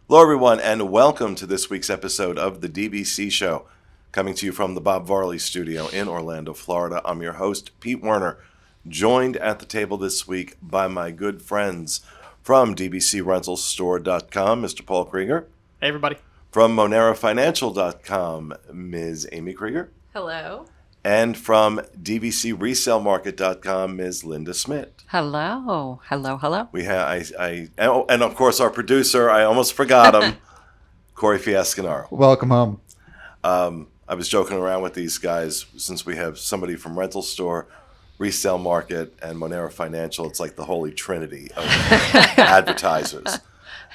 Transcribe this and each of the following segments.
Hello, everyone, and welcome to this week's episode of the DVC Show, coming to you from the Bob Varley Studio in Orlando, Florida. I'm your host, Pete Werner, joined at the table this week by my good friends from DVCRentalStore.com, Mr. Paul Krieger. Hey, everybody. From Monerafinancial.com, Ms. Amy Krieger. Hello. And from DVCResaleMarket.com, Ms. Linda Smith. Hello. We have and of course our producer. I almost forgot him, Corey Fiascanaro. Welcome home. I was joking around with these guys since we have somebody from Rental Store, Resale Market, and Monera Financial. It's like the holy trinity of advertisers,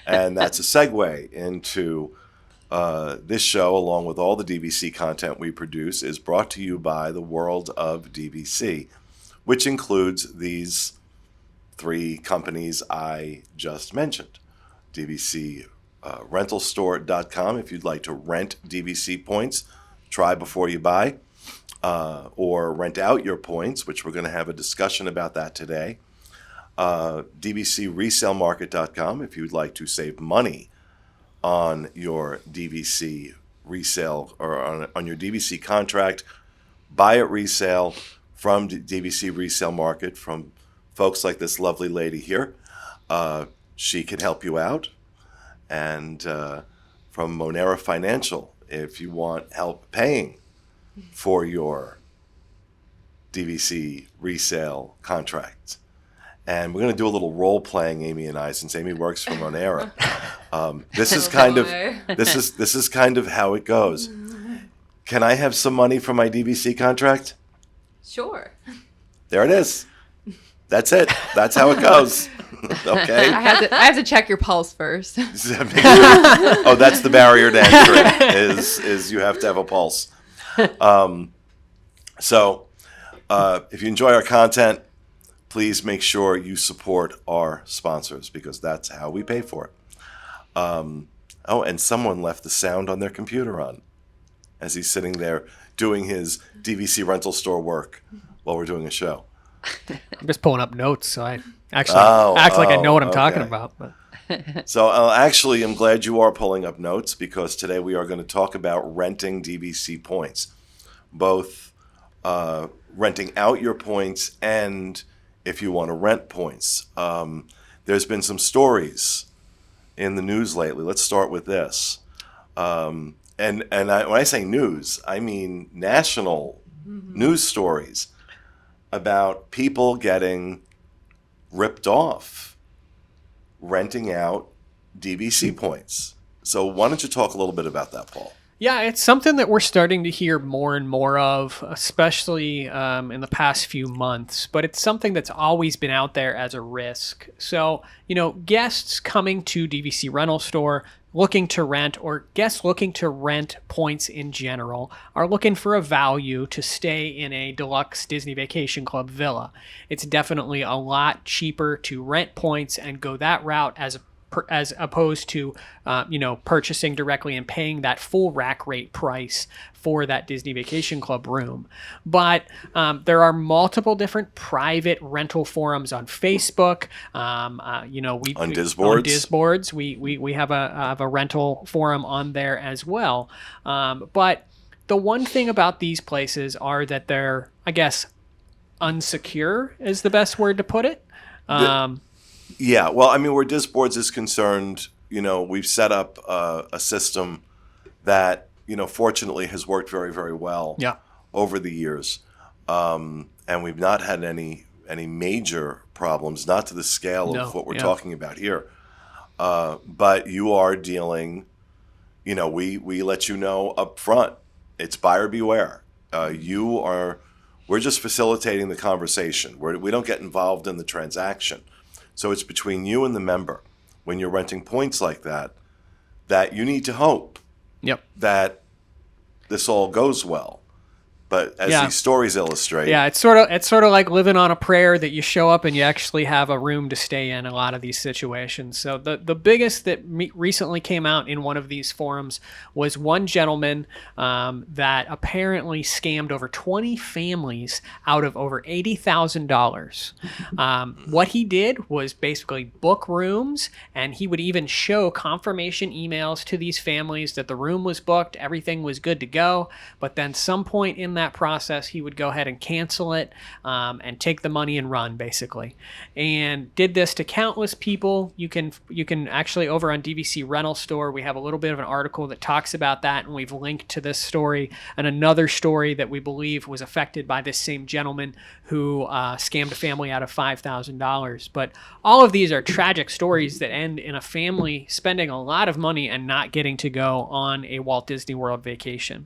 and that's a segue into this show, along with all the DVC content we produce, is brought to you by the World of DVC, which includes these three companies I just mentioned. DVCRentalStore.com if you'd like to rent DVC points, try before you buy, or rent out your points, which we're going to have a discussion about that today. DVCResaleMarket.com if you'd like to save money on your DVC resale or on your DVC contract, buy at resale from DVC Resale Market from folks like this lovely lady here. She can help you out. And from Monera Financial, if you want help paying for your DVC resale contracts. And we're going to do a little role playing, Amy and I, since Amy works for Monera. This is kind of how it goes. Can I have some money for my DVC contract? Sure. There it is. That's it. That's how it goes. Okay. I have to check your pulse first. Oh, that's the barrier to entry. Is you have to have a pulse. So, if you enjoy our content, please make sure you support our sponsors because that's how we pay for it. And someone left the sound on their computer on as he's sitting there doing his DVC rental store work while we're doing a show. I'm just pulling up notes, so I actually act like I know what I'm talking about. But. So actually, I'm glad you are pulling up notes because today we are going to talk about renting DVC points, both renting out your points and if you want to rent points. There's been some stories in the news lately. Let's start with this. When I say news, I mean national news stories about people getting ripped off renting out DVC points. So why don't you talk a little bit about that, Paul? Yeah, it's something that we're starting to hear more and more of, especially in the past few months. But it's something that's always been out there as a risk. So, guests coming to DVC Rental Store looking to rent, or guests looking to rent points in general, are looking for a value to stay in a deluxe Disney Vacation Club villa. It's definitely a lot cheaper to rent points and go that route as opposed to, purchasing directly and paying that full rack rate price for that Disney Vacation Club room. But there are multiple different private rental forums on Facebook. On Disboards, we have a rental forum on there as well. But the one thing about these places are that they're, I guess, unsecure is the best word to put it. Yeah, well, I mean, where Disboards is concerned, we've set up a system that, fortunately has worked very, very well over the years. And we've not had any major problems, not to the scale of what we're talking about here. But you are dealing, we let you know up front. It's buyer beware. We're just facilitating the conversation. We don't get involved in the transaction. So it's between you and the member when you're renting points like that you need to hope that this all goes well. But as these stories illustrate, it's sort of like living on a prayer that you show up and you actually have a room to stay in a lot of these situations. So the biggest that recently came out in one of these forums was one gentleman that apparently scammed over 20 families out of over $80,000. What he did was basically book rooms, and he would even show confirmation emails to these families that the room was booked, everything was good to go. But then some point in that process, he would go ahead and cancel it and take the money and run, basically. And did this to countless people. You can actually, over on DVC Rental Store, we have a little bit of an article that talks about that, and we've linked to this story and another story that we believe was affected by this same gentleman who scammed a family out of $5,000. But all of these are tragic stories that end in a family spending a lot of money and not getting to go on a Walt Disney World vacation.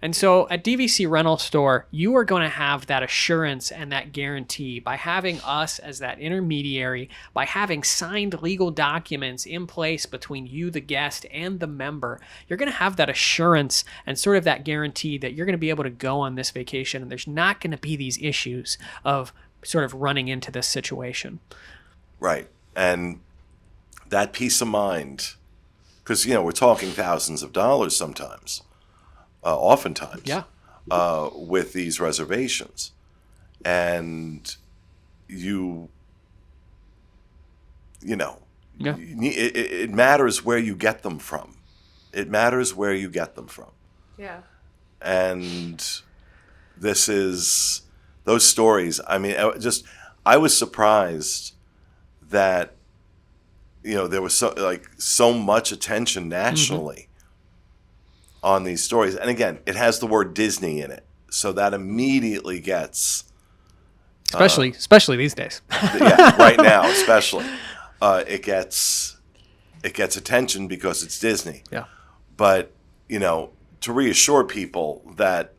And so at DVC Rental Store, you are going to have that assurance and that guarantee by having us as that intermediary, by having signed legal documents in place between you, the guest, and the member. You're going to have that assurance and sort of that guarantee that you're going to be able to go on this vacation, and there's not going to be these issues of sort of running into this situation. Right. And that peace of mind, because, we're talking thousands of dollars sometimes. Oftentimes, with these reservations, and it matters where you get them from. It matters where you get them from. Yeah. And those stories. I mean, I was surprised that there was so much attention nationally. On these stories. And again, it has the word Disney in it. So that immediately gets... Especially these days. Right now, especially. It gets attention because it's Disney. Yeah. But, to reassure people that,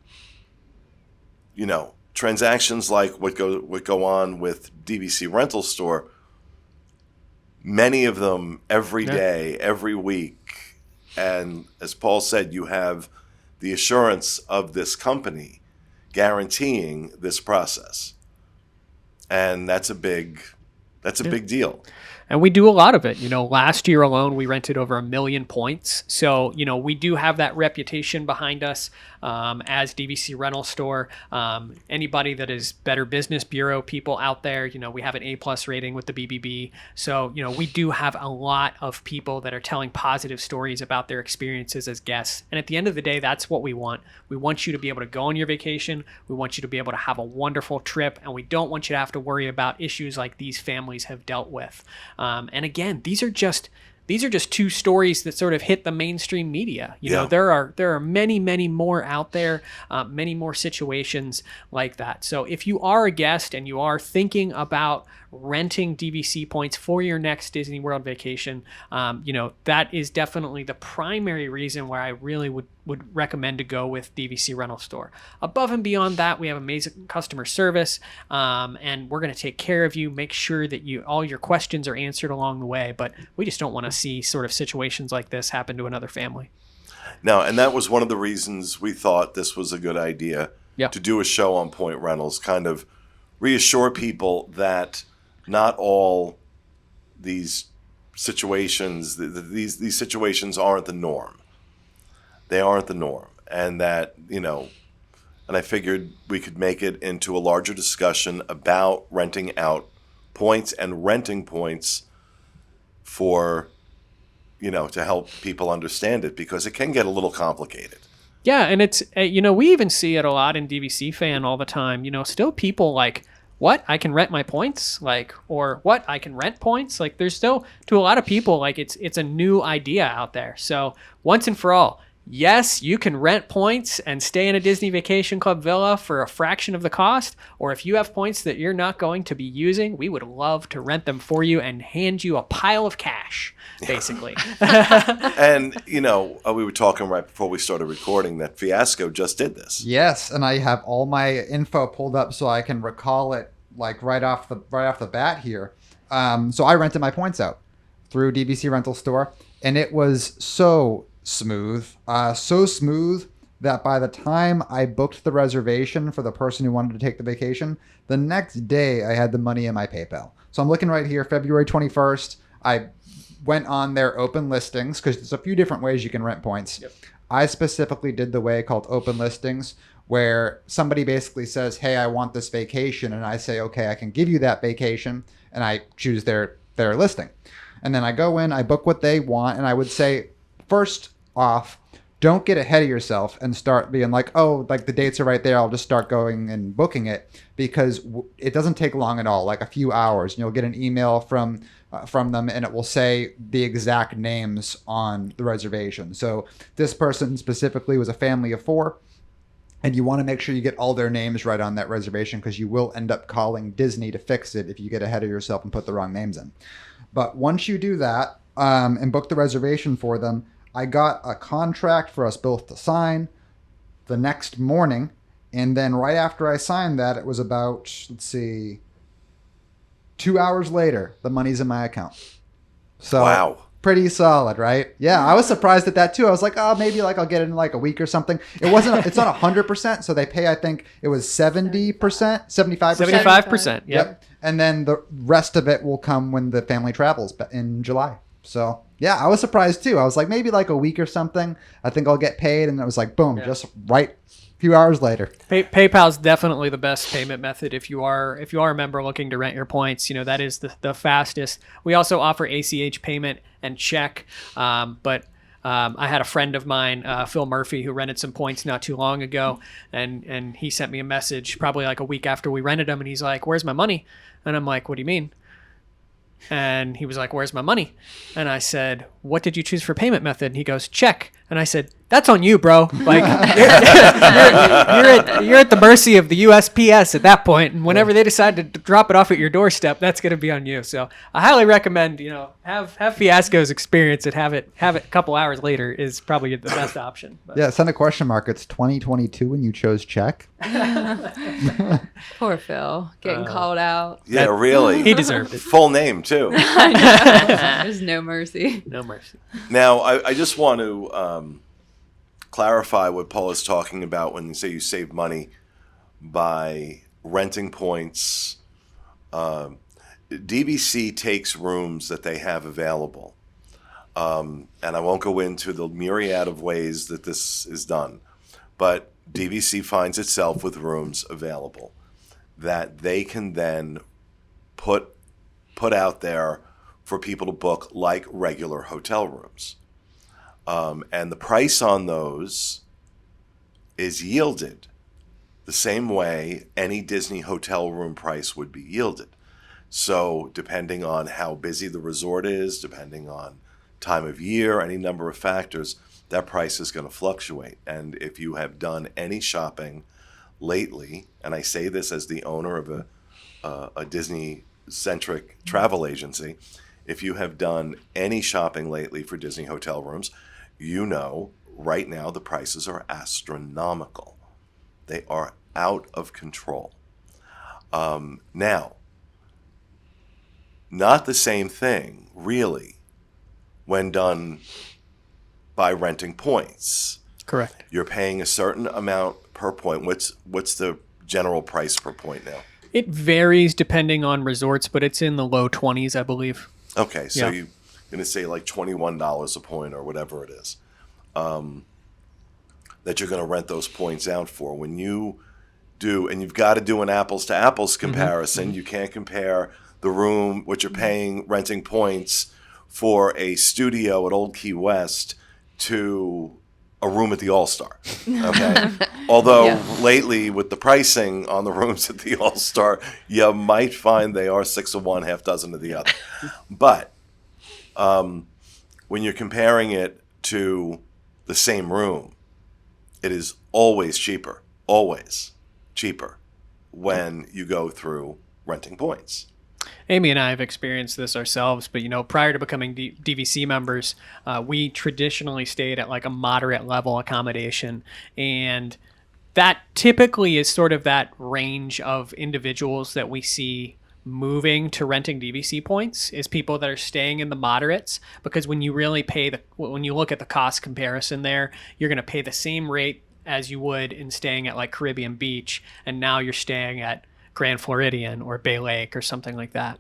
transactions like what go on with DVC Rental Store, many of them every day, every week. And as Paul said, you have the assurance of this company guaranteeing this process. And that's a big deal. And we do a lot of it. Last year alone, we rented over 1 million points. So, we do have that reputation behind us as DVC Rental Store. Anybody that is Better Business Bureau people out there, we have an A+ rating with the BBB. So, we do have a lot of people that are telling positive stories about their experiences as guests. And at the end of the day, that's what we want. We want you to be able to go on your vacation. We want you to be able to have a wonderful trip. And we don't want you to have to worry about issues like these families have dealt with. And again, these are just two stories that sort of hit the mainstream media. There are many, many more out there, many more situations like that. So if you are a guest and you are thinking about renting DVC points for your next Disney World vacation, that is definitely the primary reason why I really would recommend to go with DVC Rental Store. Above and beyond that, we have amazing customer service, and we're going to take care of you, make sure that all your questions are answered along the way, but we just don't want to see sort of situations like this happen to another family. No, and that was one of the reasons we thought this was a good idea to do a show on Point Rentals, kind of reassure people that not all these situations, these situations aren't the norm. They aren't the norm. And that, and I figured we could make it into a larger discussion about renting out points and renting points for, to help people understand it, because it can get a little complicated. Yeah, and it's, we even see it a lot in DVC Fan all the time. Still people like, what? I can rent my points? Or what? I can rent points? There's still, to a lot of people, it's a new idea out there. So once and for all, yes, you can rent points and stay in a Disney Vacation Club villa for a fraction of the cost. Or if you have points that you're not going to be using, we would love to rent them for you and hand you a pile of cash, basically. And, we were talking right before we started recording that Fiasco just did this. Yes, and I have all my info pulled up so I can recall it right off the bat here. So I rented my points out through DVC Rental Store, and it was so smooth that by the time I booked the reservation for the person who wanted to take the vacation, the next day I had the money in my PayPal. So I'm looking right here, February 21st. I went on their open listings because there's a few different ways you can rent points. Yep. I specifically did the way called open listings, where somebody basically says, hey, I want this vacation. And I say, okay, I can give you that vacation. And I choose their listing. And then I go in, I book what they want. And I would say, first off, don't get ahead of yourself and start being like, oh, like the dates are right there. I'll just start going and booking it, because it doesn't take long at all, like a few hours. And you'll get an email from them, and it will say the exact names on the reservation. So this person specifically was a family of 4. And you want to make sure you get all their names right on that reservation, because you will end up calling Disney to fix it if you get ahead of yourself and put the wrong names in. But once you do that and book the reservation for them, I got a contract for us both to sign the next morning. And then right after I signed that, it was about, 2 hours later, the money's in my account. So wow. Pretty solid, right? Yeah, I was surprised at that too. I was like, oh, maybe like I'll get it in like a week or something. It wasn't. It's not 100%, so they pay. I think it was 70%, 75%. 75%. Yep. And then the rest of it will come when the family travels in July. So yeah, I was surprised too. I was like, maybe like a week or something. I think I'll get paid, and it was like, boom, just right. Few hours later. PayPal is definitely the best payment method if you are a member looking to rent your points. That is the fastest. We also offer ACH payment and check, but I had a friend of mine, Phil Murphy, who rented some points not too long ago, and he sent me a message probably like a week after we rented them, and he's like, "Where's my money?" And I'm like, "What do you mean?" And he was like, "Where's my money?" And I said, "What did you choose for payment method?" And he goes, "Check." And I said, "That's on you, bro. Like, you're at the mercy of the USPS at that point. And whenever they decide to drop it off at your doorstep, that's going to be on you." So I highly recommend, have Fiasco's experience and have it a couple hours later is probably the best option. But. Yeah, send a question mark. It's 2022 when you chose check. Poor Phil, getting called out. Yeah, really. He deserved it. Full name too. I know. There's no mercy. No mercy. Now, I just want to clarify what Paul is talking about when you say you save money by renting points. DVC takes rooms that they have available. And I won't go into the myriad of ways that this is done, but DVC finds itself with rooms available that they can then put out there for people to book like regular hotel rooms. And the price on those is yielded the same way any Disney hotel room price would be yielded. So depending on how busy the resort is, depending on time of year, any number of factors, that price is going to fluctuate. And if you have done any shopping lately, and I say this as the owner of a Disney-centric travel agency, if you have done any shopping lately for Disney hotel rooms, right now the prices are astronomical. They are out of control. Now, not the same thing, really, when done by renting points. Correct. You're paying a certain amount per point. What's the general price per point now? It varies depending on resorts, but it's in the low 20s, I believe. Okay, so you're going to say like $21 a point or whatever it is that you're going to rent those points out for. When you do, and you've got to do an apples to apples comparison. Mm-hmm. You can't compare the room, what you're paying renting points for a studio at Old Key West to a room at the All-Star. Okay. Although lately with the pricing on the rooms at the All-Star, you might find they are 6 of one, half dozen of the other. But when you're comparing it to the same room, it is always cheaper when you go through renting points. Amy and I have experienced this ourselves, but prior to becoming DVC members, we traditionally stayed at like a moderate level accommodation, and that typically is sort of that range of individuals that we see moving to renting DVC points is people that are staying in the moderates, because when you really when you look at the cost comparison there, you're going to pay the same rate as you would in staying at like Caribbean Beach, and now you're staying at Grand Floridian or Bay Lake or something like that.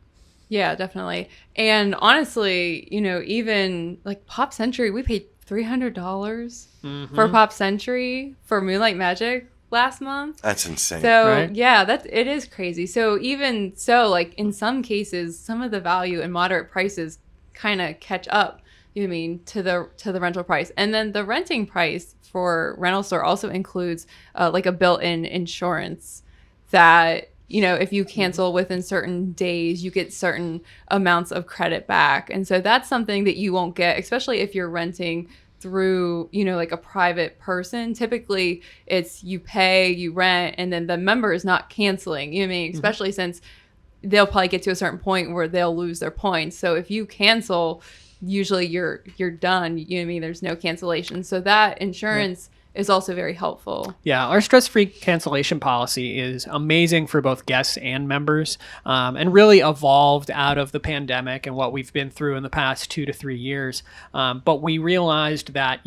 Yeah, definitely. And honestly, even like Pop Century, we paid $300 for Pop Century for Moonlight Magic last month. That's insane. So right? yeah, it is crazy. So even so, like in some cases, some of the value and moderate prices kind of catch up. You know what I mean, to the rental price, and then the renting price for rental store also includes like a built-in insurance that, if you cancel within certain days, you get certain amounts of credit back. And so that's something that you won't get, especially if you're renting through, like a private person. Typically, it's you pay, you rent, and then the member is not canceling. You know what I mean? Especially since they'll probably get to a certain point where they'll lose their points. So if you cancel, usually you're done. You know what I mean? There's no cancellation. So that insurance is also very helpful. Yeah, our stress-free cancellation policy is amazing for both guests and members, and really evolved out of the pandemic and what we've been through in the past 2 to 3 years. But we realized that,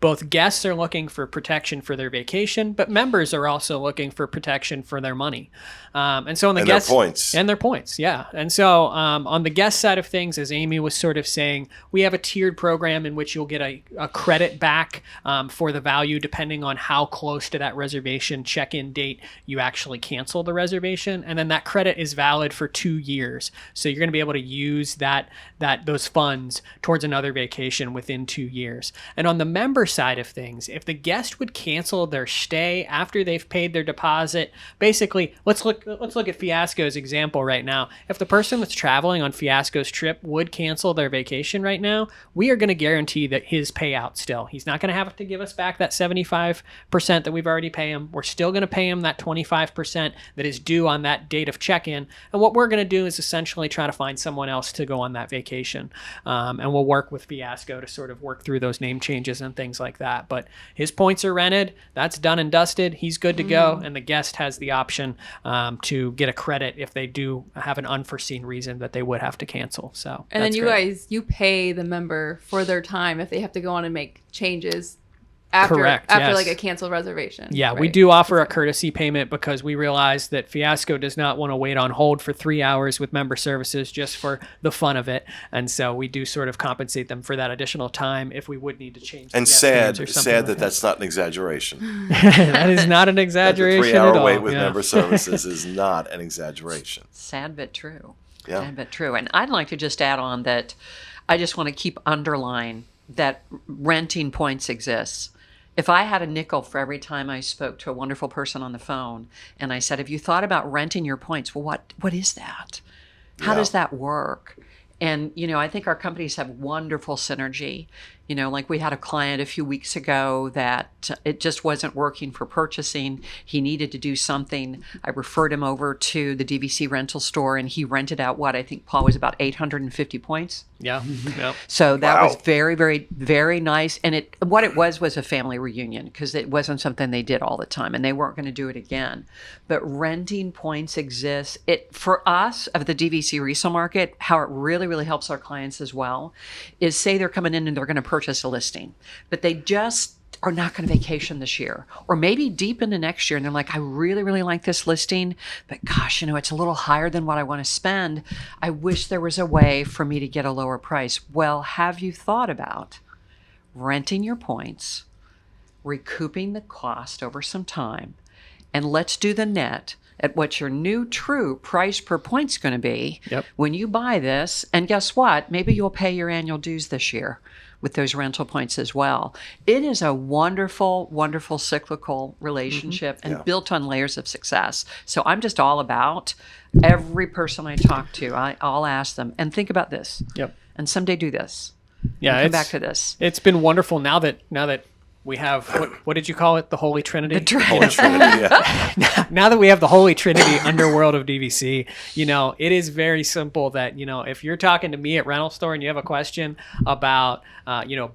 both guests are looking for protection for their vacation, but members are also looking for protection for their money. And so on the guest their points. And their points, yeah. And so on the guest side of things, as Amy was sort of saying, we have a tiered program in which you'll get a credit back for the value depending on how close to that reservation check-in date you actually cancel the reservation. And then that credit is valid for 2 years. So you're going to be able to use those funds towards another vacation within 2 years. And on the member side of things, if the guest would cancel their stay after they've paid their deposit, basically, let's look at Fiasco's example right now. If the person that's traveling on Fiasco's trip would cancel their vacation right now, we are going to guarantee that his payout still. He's not going to have to give us back that 75% that we've already paid him. We're still going to pay him that 25% that is due on that date of check-in. And what we're going to do is essentially try to find someone else to go on that vacation. And we'll work with Fiasco to sort of work through those name changes and things like that. But his points are rented. That's done and dusted. He's good to go. And the guest has the option to get a credit if they do have an unforeseen reason that they would have to cancel. So, and then you pay the member for their time if they have to go on and make changes after yes. like a canceled reservation. Yeah, right? we do offer a courtesy payment because we realize that Fiasco does not want to wait on hold for 3 hours with member services just for the fun of it. And so we do sort of compensate them for that additional time if we would need to change. And sad that that's not an exaggeration. That is not an exaggeration at all. 3-hour wait with member services is not an exaggeration. Sad but true. Yeah. Sad but true. And I'd like to just add on that I just want to keep underline that renting points exists. If I had a nickel for every time I spoke to a wonderful person on the phone and I said, have you thought about renting your points? Well, what is that? How does that work? And, I think our companies have wonderful synergy. Like we had a client a few weeks ago that it just wasn't working for purchasing. He needed to do something. I referred him over to the DVC rental store and he rented out I think Paul was about 850 points. Yeah. Yep. So that was very, very, very nice. And what it was a family reunion because it wasn't something they did all the time and they weren't going to do it again. But renting points exists. For us of the DVC resale market, how it really, really helps our clients as well is say they're coming in and they're going to purchase a listing, but they just are not going to vacation this year or maybe deep into next year. And they're like, I really, really like this listing, but gosh, it's a little higher than what I want to spend. I wish there was a way for me to get a lower price. Well, have you thought about renting your points, recouping the cost over some time, and let's do the net at what your new true price per point is going to be when you buy this. And guess what? Maybe you'll pay your annual dues this year with those rental points as well. It is a wonderful, wonderful cyclical relationship and built on layers of success. So I'm just all about every person I talk to, I'll ask them, and think about this. And someday do this. Yeah, come back to this. It's been wonderful now that we have, what did you call it? The Holy Trinity? The Holy Trinity, yeah. Now that we have the Holy Trinity under World of DVC, it is very simple that, if you're talking to me at rental store and you have a question about,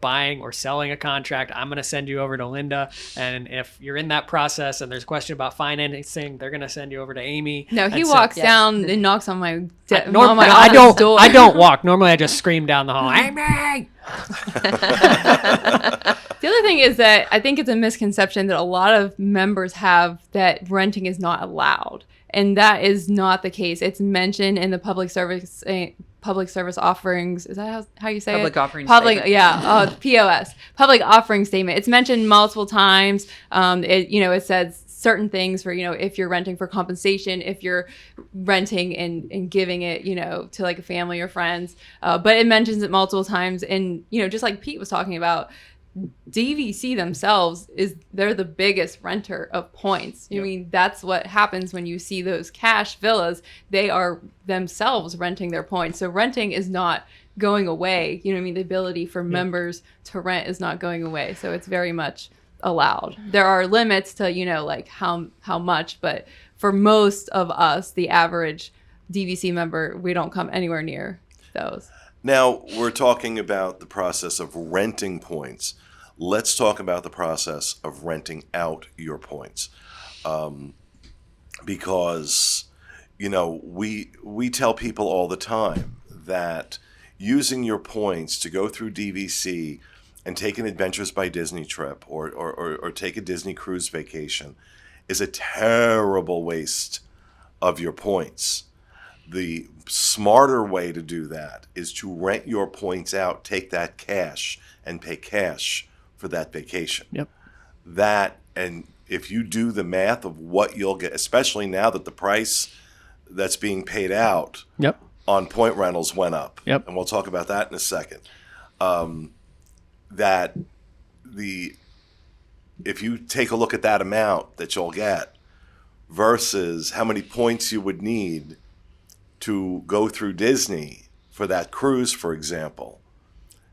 buying or selling a contract, I'm going to send you over to Linda. And if you're in that process and there's a question about financing, they're going to send you over to Amy. No, he walks down and knocks on my I don't walk. Normally I just scream down the hall, Amy! The other thing is that I think it's a misconception that a lot of members have that renting is not allowed. And that is not the case. It's mentioned in the public service offerings. Is that how you say public it? Offering Public, statement. yeah, POS, public offering statement. It's mentioned multiple times. It says certain things for, if you're renting for compensation, if you're renting and giving it, to like a family or friends. But it mentions it multiple times. And, just like Pete was talking about, DVC themselves they're the biggest renter of points. Yep. I mean, that's what happens when you see those cash villas. They are themselves renting their points. So renting is not going away. The ability for members to rent is not going away. So it's very much allowed. There are limits to, like how much, but for most of us, the average DVC member, we don't come anywhere near those. Now, we're talking about the process of renting points. Let's talk about the process of renting out your points. Because, we tell people all the time that using your points to go through DVC and take an Adventures by Disney trip or take a Disney cruise vacation is a terrible waste of your points. The smarter way to do that is to rent your points out, take that cash, and pay cash for that vacation. Yep. And if you do the math of what you'll get, especially now that the price that's being paid out Yep. on point rentals went up. Yep. And we'll talk about that in a second. If you take a look at that amount that you'll get versus how many points you would need to go through Disney for that cruise, for example,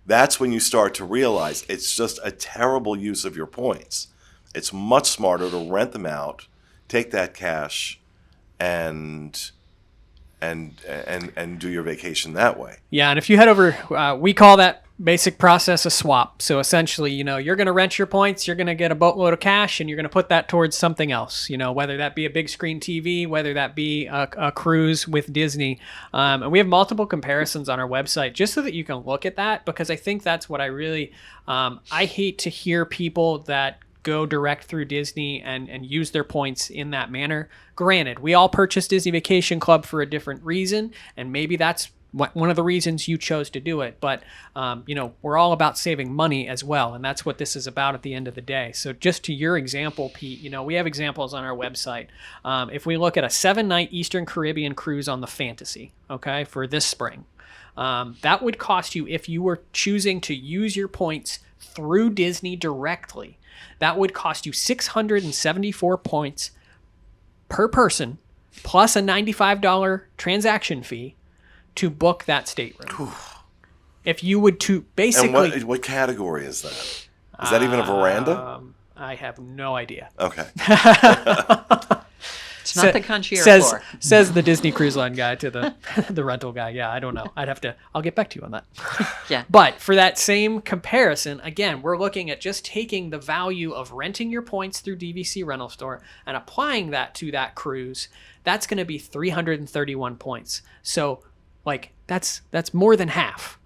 that's when you start to realize it's just a terrible use of your points. It's much smarter to rent them out, take that cash, and do your vacation that way. Yeah, and if you head over, we call that basic process a swap. So essentially, you're going to rent your points, you're going to get a boatload of cash, and you're going to put that towards something else, whether that be a big screen TV, whether that be a cruise with Disney. And we have multiple comparisons on our website just so that you can look at that, because I think that's what I really, I hate to hear people that go direct through Disney and use their points in that manner. Granted, we all purchased Disney Vacation Club for a different reason, and maybe that's one of the reasons you chose to do it. But, we're all about saving money as well, and that's what this is about at the end of the day. So just to your example, Pete, we have examples on our website. If we look at a 7-night Eastern Caribbean cruise on the Fantasy, okay, for this spring, that would cost you, if you were choosing to use your points through Disney directly, that would cost you 674 points per person, plus a $95 transaction fee to book that stateroom. If you would to basically... And what category is that? Is that even a veranda? I have no idea. Okay. It's not the concierge floor. Says the Disney Cruise Line guy to the rental guy. Yeah, I don't know. I'll get back to you on that. Yeah. But for that same comparison, again, we're looking at just taking the value of renting your points through DVC Rental Store and applying that to that cruise. That's going to be 331 points. So, that's more than half.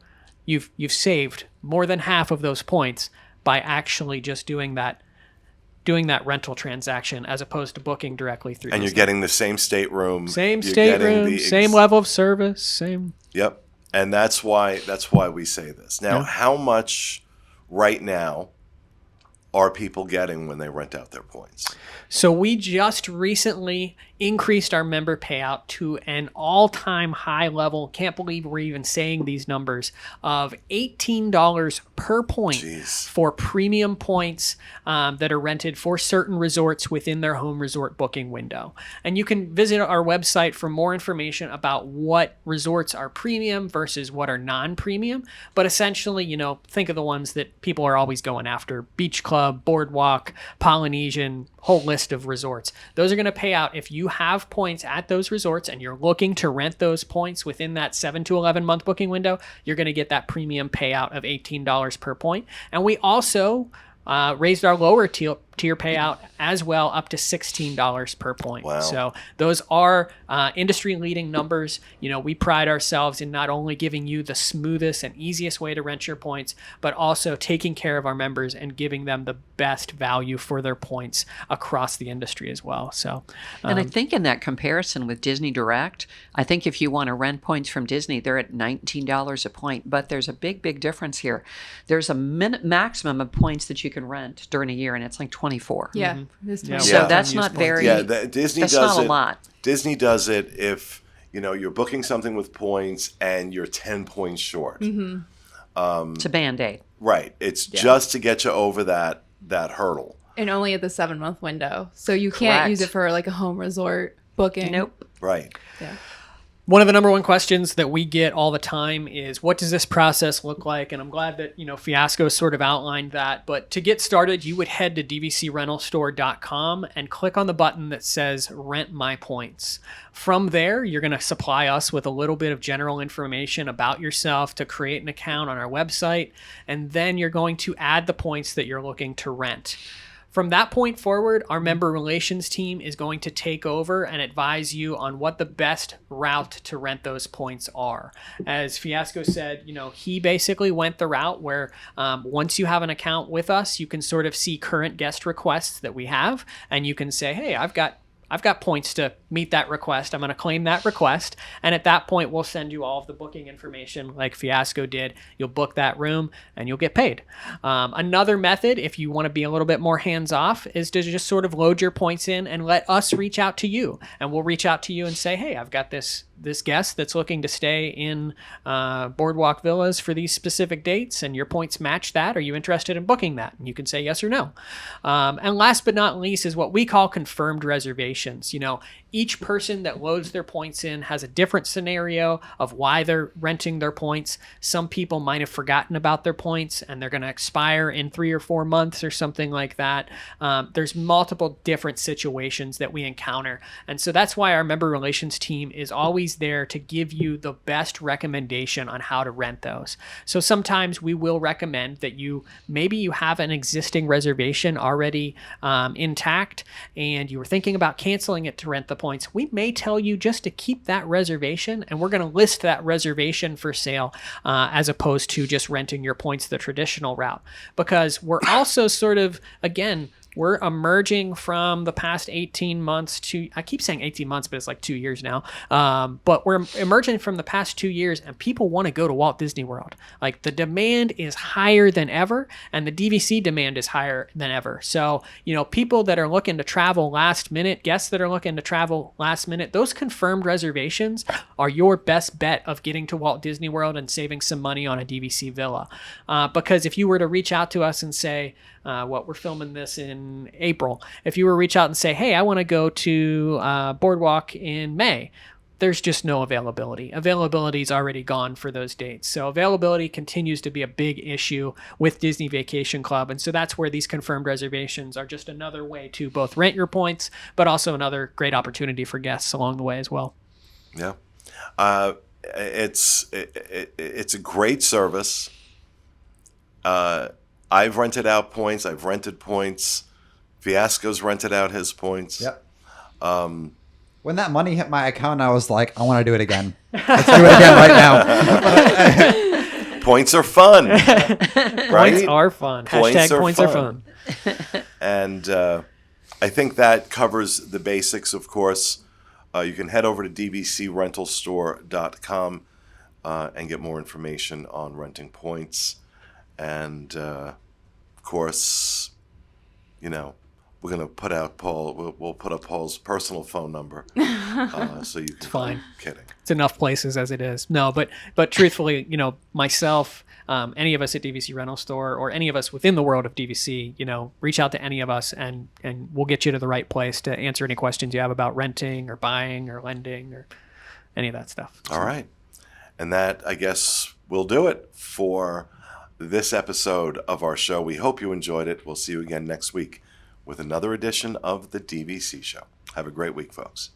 You've saved more than half of those points by actually just doing that rental transaction as opposed to booking directly through And Disney. you're getting the same stateroom. Same stateroom, same level of service, same. Yep. And that's why we say this. Now, How much right now are people getting when they rent out their points? So we just recently increased our member payout to an all-time high level. Can't believe we're even saying these numbers, of $18 per point. Jeez. For premium points that are rented for certain resorts within their home resort booking window. And you can visit our website for more information about what resorts are premium versus what are non-premium. But essentially, think of the ones that people are always going after: Beach Club, Boardwalk, Polynesian, whole list of resorts. Those are going to pay out if you have points at those resorts and you're looking to rent those points within that 7 to 11 month booking window. You're going to get that premium payout of $18 per point. And we also raised our lower tier tier payout as well, up to $16 per point. Wow. So those are industry leading numbers. We pride ourselves in not only giving you the smoothest and easiest way to rent your points, but also taking care of our members and giving them the best value for their points across the industry as well. So, and I think in that comparison with Disney Direct, I think if you want to rent points from Disney, they're at $19 a point. But there's a big difference here. There's a maximum of points that you can rent during a year, and it's like 24. Yeah. So that's not very. Yeah, Disney that's does not it. a lot. Disney does it if you're booking something with points and you're 10 points short. It's a Band-Aid. Right. It's just to get you over that hurdle. And only at the 7-month window. So you can't use it for like a home resort booking. Nope. Right. Yeah. One of the number one questions that we get all the time is, what does this process look like? And I'm glad that, Fiasco sort of outlined that. But to get started, you would head to dvcrentalstore.com and click on the button that says Rent My Points. From there, you're going to supply us with a little bit of general information about yourself to create an account on our website. And then you're going to add the points that you're looking to rent. From that point forward, our member relations team is going to take over and advise you on what the best route to rent those points are. As Fiasco said, he basically went the route where once you have an account with us, you can sort of see current guest requests that we have, and you can say, hey, I've got points to meet that request. I'm going to claim that request. And at that point, we'll send you all of the booking information like Fiasco did. You'll book that room and you'll get paid. Another method, if you want to be a little bit more hands-off, is to just sort of load your points in and let us reach out to you. And we'll reach out to you and say, hey, I've got this guest that's looking to stay in Boardwalk Villas for these specific dates, and your points match that. Are you interested in booking that? And you can say yes or no. And last but not least is what we call confirmed reservations. Each person that loads their points in has a different scenario of why they're renting their points. Some people might have forgotten about their points and they're going to expire in 3 or 4 months or something like that. There's multiple different situations that we encounter. And so that's why our member relations team is always there to give you the best recommendation on how to rent those. So sometimes we will recommend that maybe you have an existing reservation already intact and you were thinking about canceling it to rent the points. We may tell you just to keep that reservation, and we're going to list that reservation for sale as opposed to just renting your points the traditional route, because we're also sort of, again, we're emerging from the past 18 months to, I keep saying 18 months, but it's like 2 years now. But we're emerging from the past 2 years, and people want to go to Walt Disney World. Like, the demand is higher than ever, and the DVC demand is higher than ever. So, people that are looking to travel last minute, guests that are looking to travel last minute, those confirmed reservations are your best bet of getting to Walt Disney World and saving some money on a DVC villa. Because if you were to reach out to us and say, we're filming this in April. If you were to reach out and say, hey, I want to go to Boardwalk in May, there's just no availability. Availability is already gone for those dates. So availability continues to be a big issue with Disney Vacation Club. And so that's where these confirmed reservations are just another way to both rent your points, but also another great opportunity for guests along the way as well. Yeah. It's a great service. I've rented out points. I've rented points. Fiasco's rented out his points. Yep. When that money hit my account, I was like, I want to do it again. Let's do it again right now. Points are fun. Right? Points are fun. Hashtag points are fun. And I think that covers the basics, of course. You can head over to dvcrentalstore.com and get more information on renting points. And, of course, we're going to put out Paul. We'll put up Paul's personal phone number, so you can. It's fine. Kidding. It's enough places as it is. No, but truthfully, myself, any of us at DVC Rental Store, or any of us within the world of DVC, reach out to any of us, and we'll get you to the right place to answer any questions you have about renting or buying or lending or any of that stuff. All right, and that, I guess, will do it for this episode of our show. We hope you enjoyed it. We'll see you again next week with another edition of the DVC Show. Have a great week, folks.